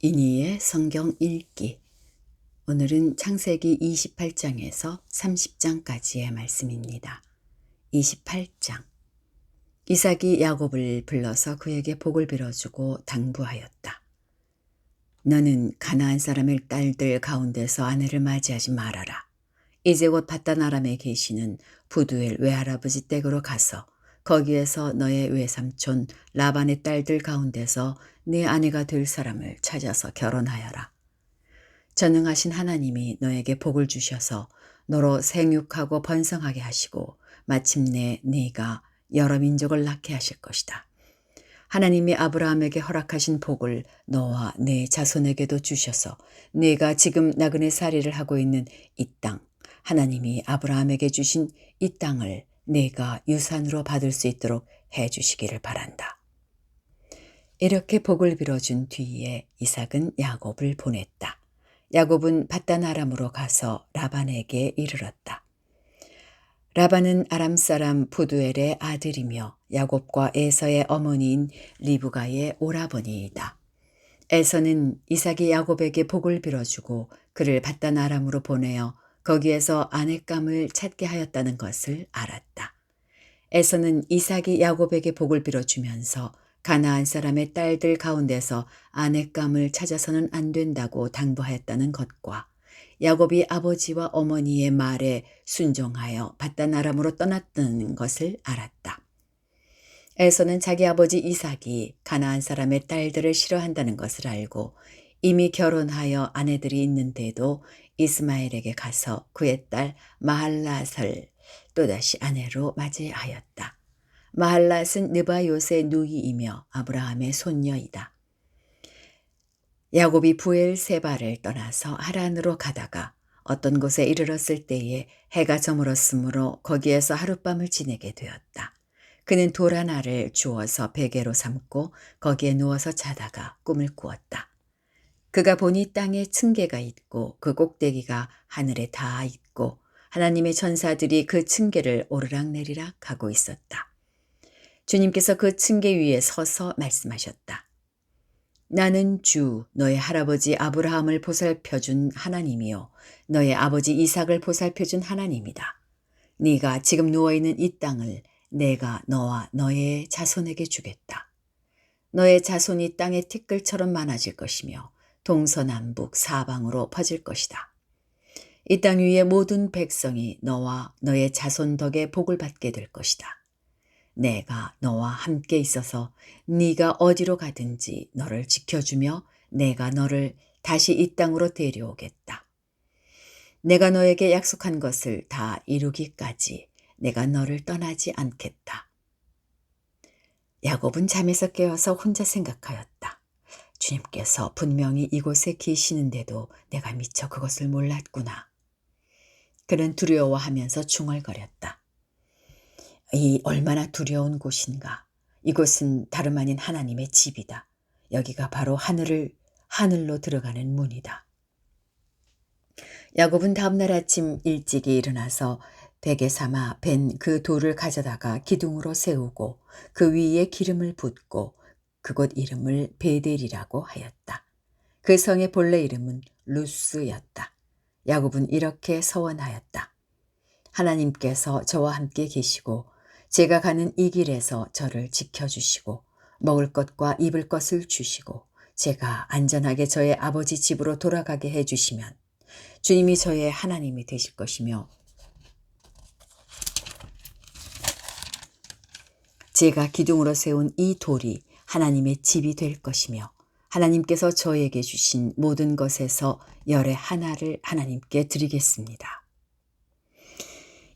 이니의 성경 읽기. 오늘은 창세기 28장에서 30장까지의 말씀입니다. 28장. 이삭이 야곱을 불러서 그에게 복을 빌어주고 당부하였다. 너는 가나안 사람의 딸들 가운데서 아내를 맞이하지 말아라. 이제 곧 밧단 아람에 계시는 부두엘 외할아버지 댁으로 가서 거기에서 너의 외삼촌 라반의 딸들 가운데서 네 아내가 될 사람을 찾아서 결혼하여라. 전능하신 하나님이 너에게 복을 주셔서 너로 생육하고 번성하게 하시고 마침내 네가 여러 민족을 낳게 하실 것이다. 하나님이 아브라함에게 허락하신 복을 너와 네 자손에게도 주셔서 네가 지금 나그네 살이를 하고 있는 이 땅, 하나님이 아브라함에게 주신 이 땅을 네가 유산으로 받을 수 있도록 해 주시기를 바란다. 이렇게 복을 빌어준 뒤에 이삭은 야곱을 보냈다. 야곱은 밧단 아람으로 가서 라반에게 이르렀다. 라반은 아람 사람 부두엘의 아들이며 야곱과 에서의 어머니인 리브가의 오라버니이다. 에서는 이삭이 야곱에게 복을 빌어주고 그를 밧단 아람으로 보내어 거기에서 아내감을 찾게 하였다는 것을 알았다. 에서는 이삭이 야곱에게 복을 빌어주면서 가나안 사람의 딸들 가운데서 아내감을 찾아서는 안 된다고 당부하였다는 것과 야곱이 아버지와 어머니의 말에 순종하여 밧단 아람으로 떠났다는 것을 알았다. 에서는 자기 아버지 이삭이 가나안 사람의 딸들을 싫어한다는 것을 알고 이미 결혼하여 아내들이 있는데도 이스마엘에게 가서 그의 딸 마할랏을 또다시 아내로 맞이하였다. 마할랏은 느바요스의 누이이며 아브라함의 손녀이다. 야곱이 부엘세바를 떠나서 하란으로 가다가 어떤 곳에 이르렀을 때에 해가 저물었으므로 거기에서 하룻밤을 지내게 되었다. 그는 돌 하나를 주워서 베개로 삼고 거기에 누워서 자다가 꿈을 꾸었다. 그가 보니 땅에 층계가 있고 그 꼭대기가 하늘에 닿아 있고 하나님의 천사들이 그 층계를 오르락내리락 하고 있었다. 주님께서 그 층계 위에 서서 말씀하셨다. 나는 주 너의 할아버지 아브라함을 보살펴준 하나님이요 너의 아버지 이삭을 보살펴준 하나님이다. 네가 지금 누워있는 이 땅을 내가 너와 너의 자손에게 주겠다. 너의 자손이 땅의 티끌처럼 많아질 것이며 동서남북 사방으로 퍼질 것이다. 이 땅 위의 모든 백성이 너와 너의 자손 덕에 복을 받게 될 것이다. 내가 너와 함께 있어서 네가 어디로 가든지 너를 지켜주며 내가 너를 다시 이 땅으로 데려오겠다. 내가 너에게 약속한 것을 다 이루기까지 내가 너를 떠나지 않겠다. 야곱은 잠에서 깨어서 혼자 생각하였다. 주님께서 분명히 이곳에 계시는데도 내가 미처 그것을 몰랐구나. 그는 두려워하면서 중얼거렸다. 이 얼마나 두려운 곳인가. 이곳은 다름 아닌 하나님의 집이다. 여기가 바로 하늘로 들어가는 문이다. 야곱은 다음날 아침 일찍이 일어나서 베개 삼아 벤 그 돌을 가져다가 기둥으로 세우고 그 위에 기름을 붓고 그곳 이름을 베델이라고 하였다. 그 성의 본래 이름은 루스였다. 야곱은 이렇게 서원하였다. 하나님께서 저와 함께 계시고 제가 가는 이 길에서 저를 지켜주시고 먹을 것과 입을 것을 주시고 제가 안전하게 저의 아버지 집으로 돌아가게 해주시면 주님이 저의 하나님이 되실 것이며 제가 기둥으로 세운 이 돌이 하나님의 집이 될 것이며 하나님께서 저에게 주신 모든 것에서 열의 하나를 하나님께 드리겠습니다.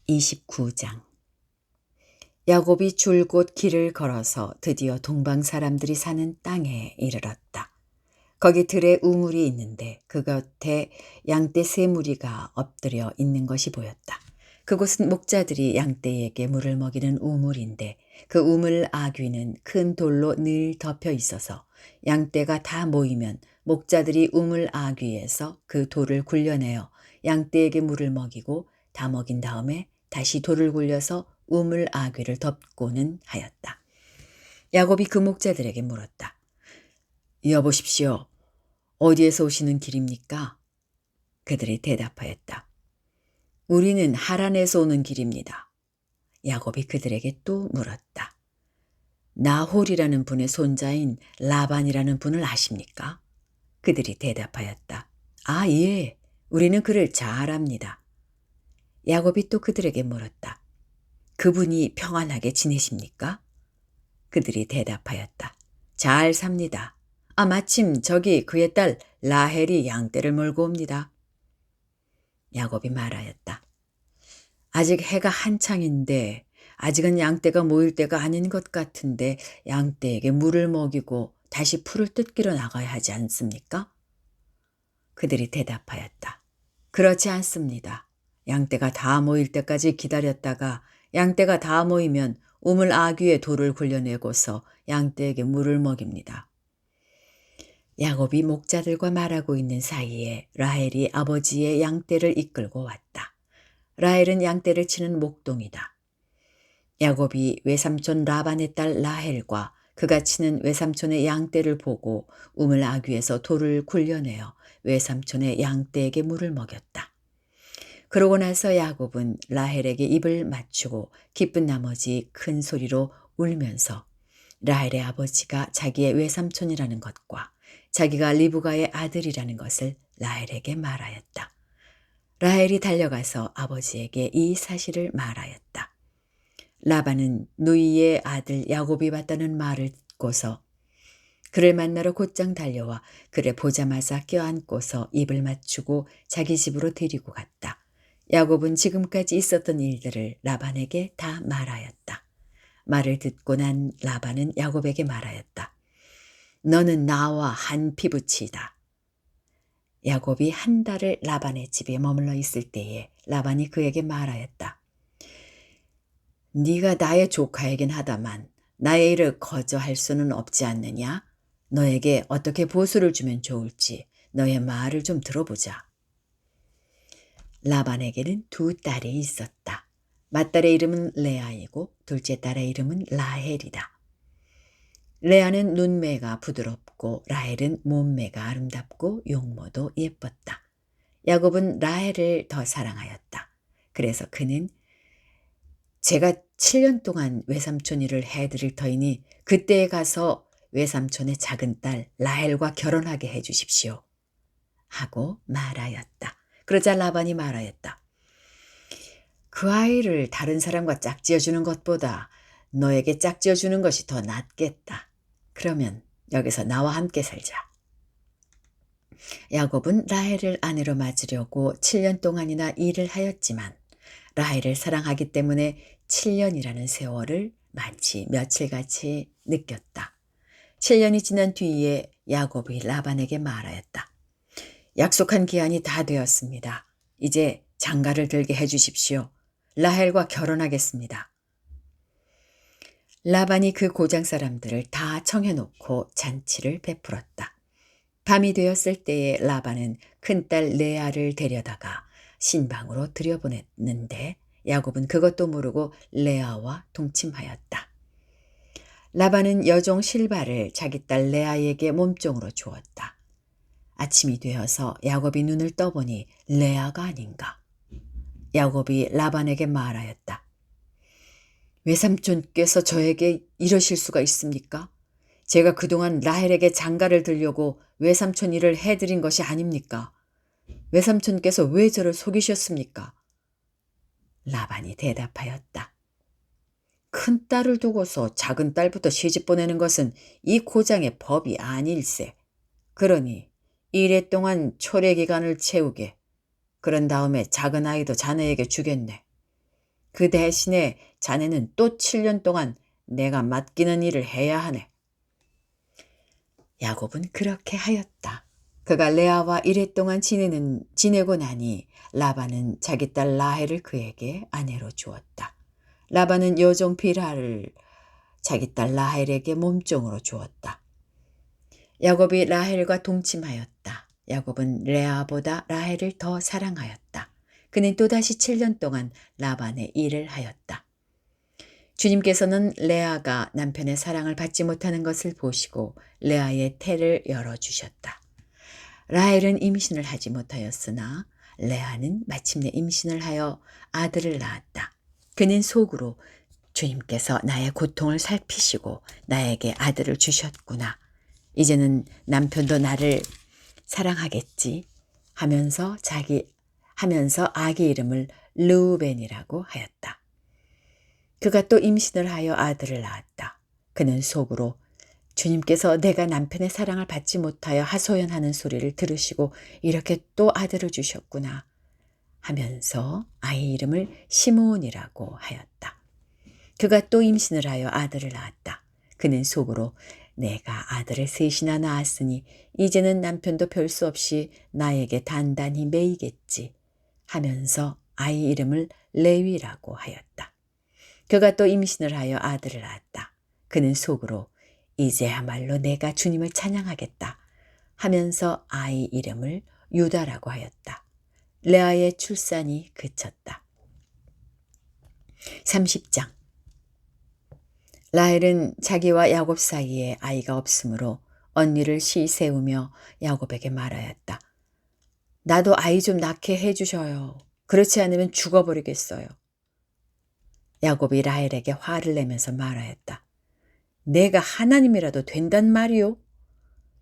29장. 야곱이 줄곧 길을 걸어서 드디어 동방 사람들이 사는 땅에 이르렀다. 거기 들에 우물이 있는데 그 곁에 양떼 세 무리가 엎드려 있는 것이 보였다. 그곳은 목자들이 양떼에게 물을 먹이는 우물인데 그 우물 아귀는 큰 돌로 늘 덮여 있어서 양떼가 다 모이면 목자들이 우물 아귀에서 그 돌을 굴려내어 양떼에게 물을 먹이고 다 먹인 다음에 다시 돌을 굴려서 우물 아귀를 덮고는 하였다. 야곱이 그 목자들에게 물었다. 여보십시오. 어디에서 오시는 길입니까? 그들이 대답하였다. 우리는 하란에서 오는 길입니다. 야곱이 그들에게 또 물었다. 나홀이라는 분의 손자인 라반이라는 분을 아십니까? 그들이 대답하였다. 아, 예, 우리는 그를 잘 압니다. 야곱이 또 그들에게 물었다. 그분이 평안하게 지내십니까? 그들이 대답하였다. 잘 삽니다. 아, 마침 저기 그의 딸 라헬이 양떼를 몰고 옵니다. 야곱이 말하였다. 아직 해가 한창인데 아직은 양떼가 모일 때가 아닌 것 같은데 양떼에게 물을 먹이고 다시 풀을 뜯기로 나가야 하지 않습니까? 그들이 대답하였다. 그렇지 않습니다. 양떼가 다 모일 때까지 기다렸다가 양떼가 다 모이면 우물 아귀에 돌을 굴려내고서 양떼에게 물을 먹입니다. 야곱이 목자들과 말하고 있는 사이에 라헬이 아버지의 양떼를 이끌고 왔다. 라헬은 양떼를 치는 목동이다. 야곱이 외삼촌 라반의 딸 라헬과 그가 치는 외삼촌의 양떼를 보고 우물 아귀에서 돌을 굴려내어 외삼촌의 양떼에게 물을 먹였다. 그러고 나서 야곱은 라헬에게 입을 맞추고 기쁜 나머지 큰 소리로 울면서 라헬의 아버지가 자기의 외삼촌이라는 것과 자기가 리브가의 아들이라는 것을 라헬에게 말하였다. 라헬이 달려가서 아버지에게 이 사실을 말하였다. 라반은 누이의 아들 야곱이 왔다는 말을 듣고서 그를 만나러 곧장 달려와 그를 보자마자 껴안고서 입을 맞추고 자기 집으로 데리고 갔다. 야곱은 지금까지 있었던 일들을 라반에게 다 말하였다. 말을 듣고 난 라반은 야곱에게 말하였다. 너는 나와 한 피부치이다. 야곱이 한 달을 라반의 집에 머물러 있을 때에 라반이 그에게 말하였다. 네가 나의 조카이긴 하다만 나의 일을 거저할 수는 없지 않느냐? 너에게 어떻게 보수를 주면 좋을지 너의 말을 좀 들어보자. 라반에게는 두 딸이 있었다. 맏딸의 이름은 레아이고 둘째 딸의 이름은 라헬이다. 레아는 눈매가 부드럽고 라헬은 몸매가 아름답고 용모도 예뻤다. 야곱은 라헬을 더 사랑하였다. 그래서 그는 제가 7년 동안 외삼촌 일을 해드릴 터이니 그때에 가서 외삼촌의 작은 딸 라헬과 결혼하게 해주십시오. 하고 말하였다. 그러자 라반이 말하였다. 그 아이를 다른 사람과 짝지어주는 것보다 너에게 짝지어주는 것이 더 낫겠다. 그러면 여기서 나와 함께 살자. 야곱은 라헬을 아내로 맞으려고 7년 동안이나 일을 하였지만 라헬을 사랑하기 때문에 7년이라는 세월을 마치 며칠같이 느꼈다. 7년이 지난 뒤에 야곱이 라반에게 말하였다. 약속한 기한이 다 되었습니다. 이제 장가를 들게 해주십시오. 라헬과 결혼하겠습니다. 라반이 그 고장 사람들을 다 청해놓고 잔치를 베풀었다. 밤이 되었을 때에 라반은 큰딸 레아를 데려다가 신방으로 들여보냈는데 야곱은 그것도 모르고 레아와 동침하였다. 라반은 여종 실바를 자기 딸 레아에게 몸종으로 주었다. 아침이 되어서 야곱이 눈을 떠보니 레아가 아닌가. 야곱이 라반에게 말하였다. 외삼촌께서 저에게 이러실 수가 있습니까? 제가 그동안 라헬에게 장가를 들려고 외삼촌 일을 해드린 것이 아닙니까? 외삼촌께서 왜 저를 속이셨습니까? 라반이 대답하였다. 큰 딸을 두고서 작은 딸부터 시집 보내는 것은 이 고장의 법이 아닐세. 그러니 이래 동안 초래 기간을 채우게. 그런 다음에 작은 아이도 자네에게 주겠네. 그 대신에 자네는 또 7년 동안 내가 맡기는 일을 해야 하네. 야곱은 그렇게 하였다. 그가 레아와 이랫동안 지내고 나니 라반은 자기 딸 라헬을 그에게 아내로 주었다. 라반은 여종 빌하를 자기 딸 라헬에게 몸종으로 주었다. 야곱이 라헬과 동침하였다. 야곱은 레아보다 라헬을 더 사랑하였다. 그는 또다시 7년 동안 라반의 일을 하였다. 주님께서는 레아가 남편의 사랑을 받지 못하는 것을 보시고 레아의 태를 열어주셨다. 라헬은 임신을 하지 못하였으나 레아는 마침내 임신을 하여 아들을 낳았다. 그는 속으로 주님께서 나의 고통을 살피시고 나에게 아들을 주셨구나. 이제는 남편도 나를 사랑하겠지 하면서 아기 이름을 르우벤이라고 하였다. 그가 또 임신을 하여 아들을 낳았다. 그는 속으로 주님께서 내가 남편의 사랑을 받지 못하여 하소연하는 소리를 들으시고 이렇게 또 아들을 주셨구나 하면서 아이 이름을 시므온이라고 하였다. 그가 또 임신을 하여 아들을 낳았다. 그는 속으로 내가 아들을 셋이나 낳았으니 이제는 남편도 별 수 없이 나에게 단단히 매이겠지 하면서 아이 이름을 레위라고 하였다. 그가 또 임신을 하여 아들을 낳았다. 그는 속으로 이제야말로 내가 주님을 찬양하겠다 하면서 아이 이름을 유다라고 하였다. 레아의 출산이 그쳤다. 30장. 라헬은 자기와 야곱 사이에 아이가 없으므로 언니를 시세우며 야곱에게 말하였다. 나도 아이 좀 낳게 해주셔요. 그렇지 않으면 죽어버리겠어요. 야곱이 라헬에게 화를 내면서 말하였다. 내가 하나님이라도 된단 말이오?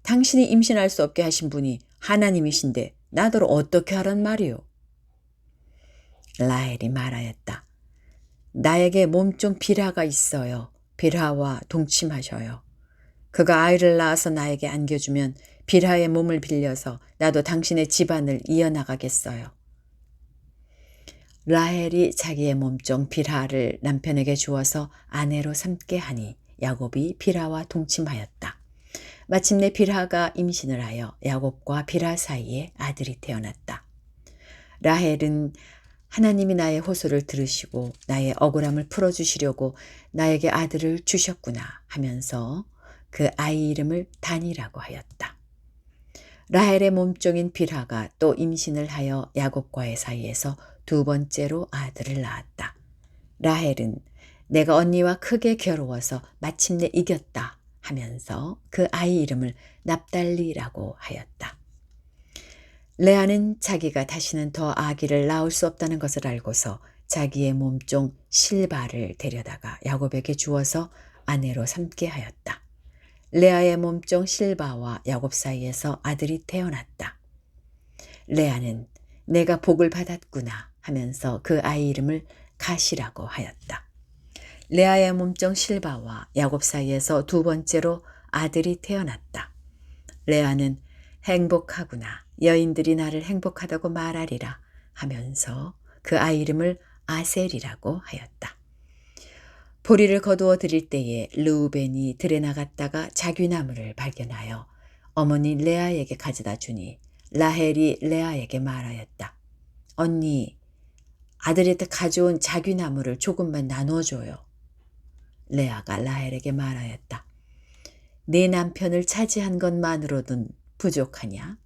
당신이 임신할 수 없게 하신 분이 하나님이신데 나더러 어떻게 하란 말이오? 라헬이 말하였다. 나에게 몸종 빌하가 있어요. 빌하와 동침하셔요. 그가 아이를 낳아서 나에게 안겨주면 빌하의 몸을 빌려서 나도 당신의 집안을 이어나가겠어요. 라헬이 자기의 몸종 빌하를 남편에게 주어서 아내로 삼게 하니 야곱이 빌하와 동침하였다. 마침내 빌하가 임신을 하여 야곱과 빌하 사이에 아들이 태어났다. 라헬은 하나님이 나의 호소를 들으시고 나의 억울함을 풀어주시려고 나에게 아들을 주셨구나 하면서 그 아이 이름을 단이라고 하였다. 라헬의 몸종인 빌하가 또 임신을 하여 야곱과의 사이에서 두 번째로 아들을 낳았다. 라헬은 내가 언니와 크게 겨루어서 마침내 이겼다 하면서 그 아이 이름을 납달리라고 하였다. 레아는 자기가 다시는 더 아기를 낳을 수 없다는 것을 알고서 자기의 몸종 실바를 데려다가 야곱에게 주어서 아내로 삼게 하였다. 레아의 몸종 실바와 야곱 사이에서 아들이 태어났다. 레아는 내가 복을 받았구나 하면서 그 아이 이름을 가시라고 하였다. 레아의 몸종 실바와 야곱 사이에서 두 번째로 아들이 태어났다. 레아는 행복하구나. 여인들이 나를 행복하다고 말하리라 하면서 그 아이 이름을 아셀이라고 하였다. 보리를 거두어 드릴 때에 르우벤이 들에 나갔다가 자귀나무를 발견하여 어머니 레아에게 가져다 주니 라헬이 레아에게 말하였다. 언니, 아들한테 가져온 자귀나무를 조금만 나눠줘요. 레아가 라헬에게 말하였다. 내 남편을 차지한 것만으로는 부족하냐?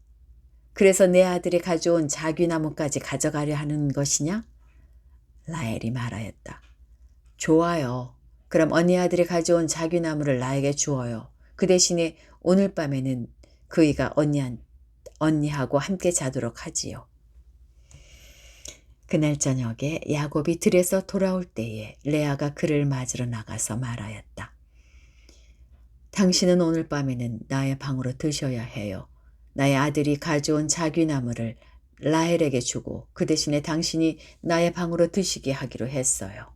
그래서 내 아들이 가져온 자귀나무까지 가져가려 하는 것이냐? 라헬이 말하였다. 좋아요. 그럼 언니 아들이 가져온 자귀나무를 나에게 주어요. 그 대신에 오늘 밤에는 그이가 언니하고 함께 자도록 하지요. 그날 저녁에 야곱이 들에서 돌아올 때에 레아가 그를 맞으러 나가서 말하였다. 당신은 오늘 밤에는 나의 방으로 드셔야 해요. 나의 아들이 가져온 자귀나무를 라헬에게 주고 그 대신에 당신이 나의 방으로 드시게 하기로 했어요.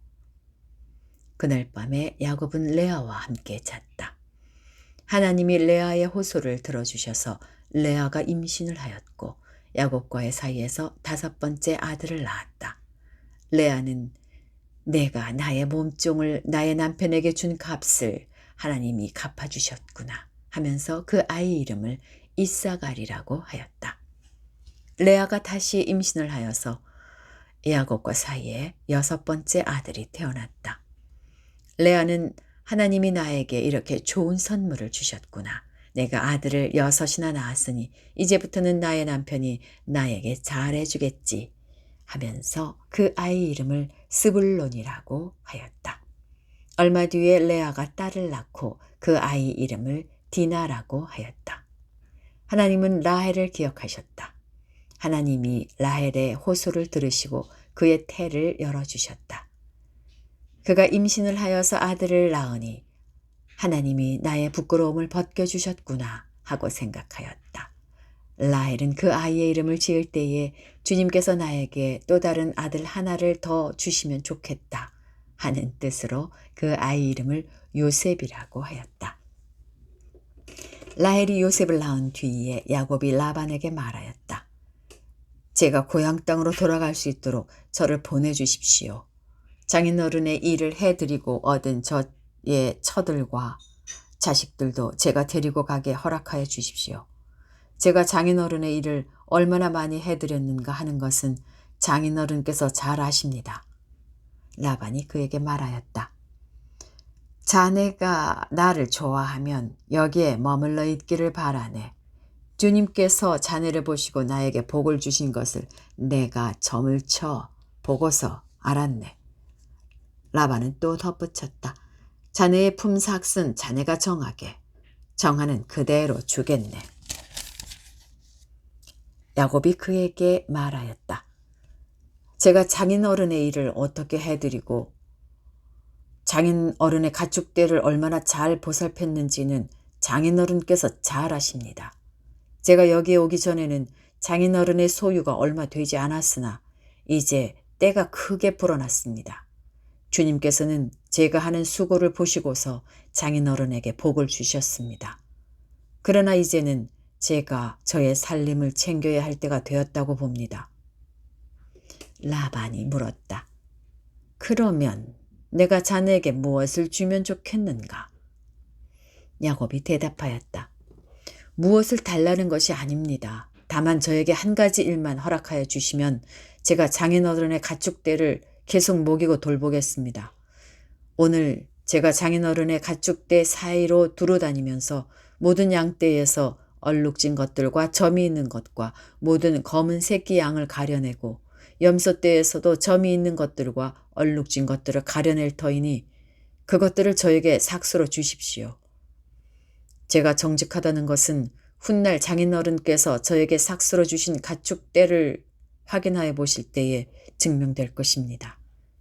그날 밤에 야곱은 레아와 함께 잤다. 하나님이 레아의 호소를 들어주셔서 레아가 임신을 하였고 야곱과의 사이에서 5번째 아들을 낳았다. 레아는 내가 나의 몸종을 나의 남편에게 준 값을 하나님이 갚아주셨구나 하면서 그 아이 이름을 이사갈이라고 하였다. 레아가 다시 임신을 하여서 야곱과 사이에 6번째 아들이 태어났다. 레아는 하나님이 나에게 이렇게 좋은 선물을 주셨구나. 내가 아들을 6이나 낳았으니 이제부터는 나의 남편이 나에게 잘해주겠지 하면서 그 아이 이름을 스불론이라고 하였다. 얼마 뒤에 레아가 딸을 낳고 그 아이 이름을 디나라고 하였다. 하나님은 라헬을 기억하셨다. 하나님이 라헬의 호소를 들으시고 그의 태를 열어주셨다. 그가 임신을 하여서 아들을 낳으니 하나님이 나의 부끄러움을 벗겨주셨구나 하고 생각하였다. 라헬은 그 아이의 이름을 지을 때에 주님께서 나에게 또 다른 아들 하나를 더 주시면 좋겠다 하는 뜻으로 그 아이 이름을 요셉이라고 하였다. 라헬이 요셉을 낳은 뒤에 야곱이 라반에게 말하였다. 제가 고향 땅으로 돌아갈 수 있도록 저를 보내주십시오. 장인어른의 일을 해드리고 얻은 저의 처들과 자식들도 제가 데리고 가게 허락하여 주십시오. 제가 장인어른의 일을 얼마나 많이 해드렸는가 하는 것은 장인어른께서 잘 아십니다. 라반이 그에게 말하였다. 자네가 나를 좋아하면 여기에 머물러 있기를 바라네. 주님께서 자네를 보시고 나에게 복을 주신 것을 내가 점을 쳐 보고서 알았네. 라반은 또 덧붙였다. 자네의 품삯은 자네가 정하게. 정하는 그대로 주겠네. 야곱이 그에게 말하였다. 제가 장인어른의 일을 어떻게 해드리고 장인어른의 가축대를 얼마나 잘 보살폈는지는 장인어른께서 잘 아십니다. 제가 여기에 오기 전에는 장인어른의 소유가 얼마 되지 않았으나 이제 때가 크게 불어났습니다. 주님께서는 제가 하는 수고를 보시고서 장인어른에게 복을 주셨습니다. 그러나 이제는 제가 저의 살림을 챙겨야 할 때가 되었다고 봅니다. 라반이 물었다. 그러면 내가 자네에게 무엇을 주면 좋겠는가? 야곱이 대답하였다. 무엇을 달라는 것이 아닙니다. 다만 저에게 한 가지 일만 허락하여 주시면 제가 장인어른의 가축대를 계속 먹이고 돌보겠습니다. 오늘 제가 장인어른의 가축대 사이로 두루다니면서 모든 양떼에서 얼룩진 것들과 점이 있는 것과 모든 검은 새끼 양을 가려내고 염소떼에서도 점이 있는 것들과 얼룩진 것들을 가려낼 터이니 그것들을 저에게 삭수로 주십시오. 제가 정직하다는 것은 훗날 장인어른께서 저에게 삭수로 주신 가축대를 확인하여 보실 때에 증명될 것입니다.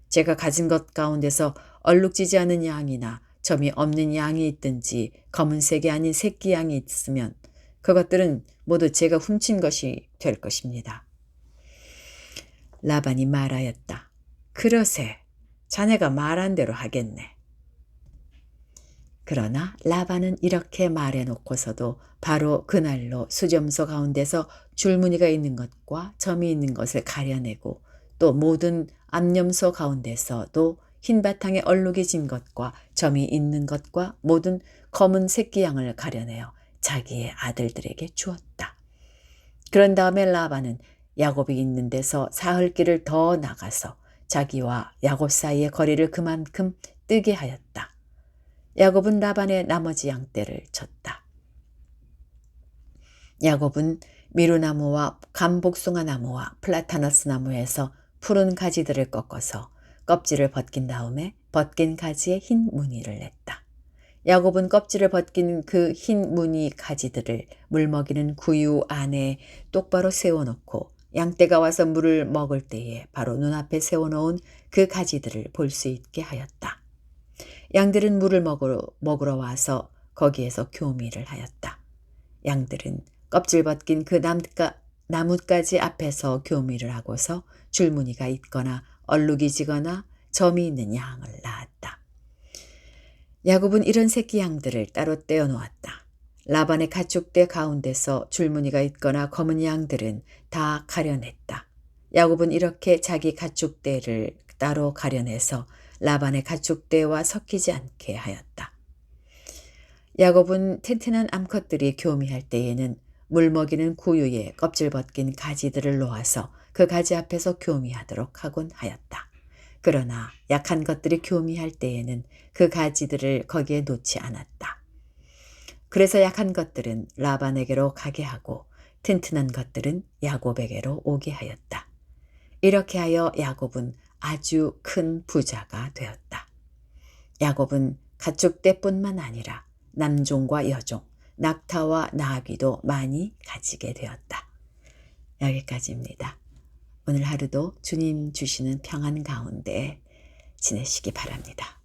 제가 가진 것 가운데서 얼룩지지 않은 양이나 점이 없는 양이 있든지 검은색이 아닌 새끼 양이 있으면 그것들은 모두 제가 훔친 것이 될 것입니다. 라반이 말하였다. 그러세. 자네가 말한 대로 하겠네. 그러나 라반은 이렇게 말해놓고서도 바로 그날로 수점소 가운데서 줄무늬가 있는 것과 점이 있는 것을 가려내고 또 모든 암염소 가운데서도 흰 바탕에 얼룩이 진 것과 점이 있는 것과 모든 검은 새끼 양을 가려내어 자기의 아들들에게 주었다. 그런 다음에 라반은 야곱이 있는 데서 사흘길을 더 나가서 자기와 야곱 사이의 거리를 그만큼 뜨게 하였다. 야곱은 라반의 나머지 양떼를 쳤다. 야곱은 미루나무와 감복숭아 나무와 플라타너스 나무에서 푸른 가지들을 꺾어서 껍질을 벗긴 다음에 벗긴 가지에 흰 무늬를 냈다. 야곱은 껍질을 벗긴 그 흰 무늬 가지들을 물 먹이는 구유 안에 똑바로 세워놓고 양떼가 와서 물을 먹을 때에 바로 눈앞에 세워놓은 그 가지들을 볼 수 있게 하였다. 양들은 물을 먹으러 와서 거기에서 교미를 하였다. 양들은 껍질 벗긴 그 나뭇가지 앞에서 교미를 하고서 줄무늬가 있거나 얼룩이 지거나 점이 있는 양을 낳았다. 야곱은 이런 새끼 양들을 따로 떼어 놓았다. 라반의 가축대 가운데서 줄무늬가 있거나 검은 양들은 다 가려냈다. 야곱은 이렇게 자기 가축대를 따로 가려내서 라반의 가축대와 섞이지 않게 하였다. 야곱은 튼튼한 암컷들이 교미할 때에는 물 먹이는 구유에 껍질 벗긴 가지들을 놓아서 그 가지 앞에서 교미하도록 하곤 하였다. 그러나 약한 것들이 교미할 때에는 그 가지들을 거기에 놓지 않았다. 그래서 약한 것들은 라반에게로 가게 하고 튼튼한 것들은 야곱에게로 오게 하였다. 이렇게 하여 야곱은 아주 큰 부자가 되었다. 야곱은 가축대뿐만 아니라 남종과 여종, 낙타와 나귀도 많이 가지게 되었다. 여기까지입니다. 오늘 하루도 주님 주시는 평안 가운데 지내시기 바랍니다.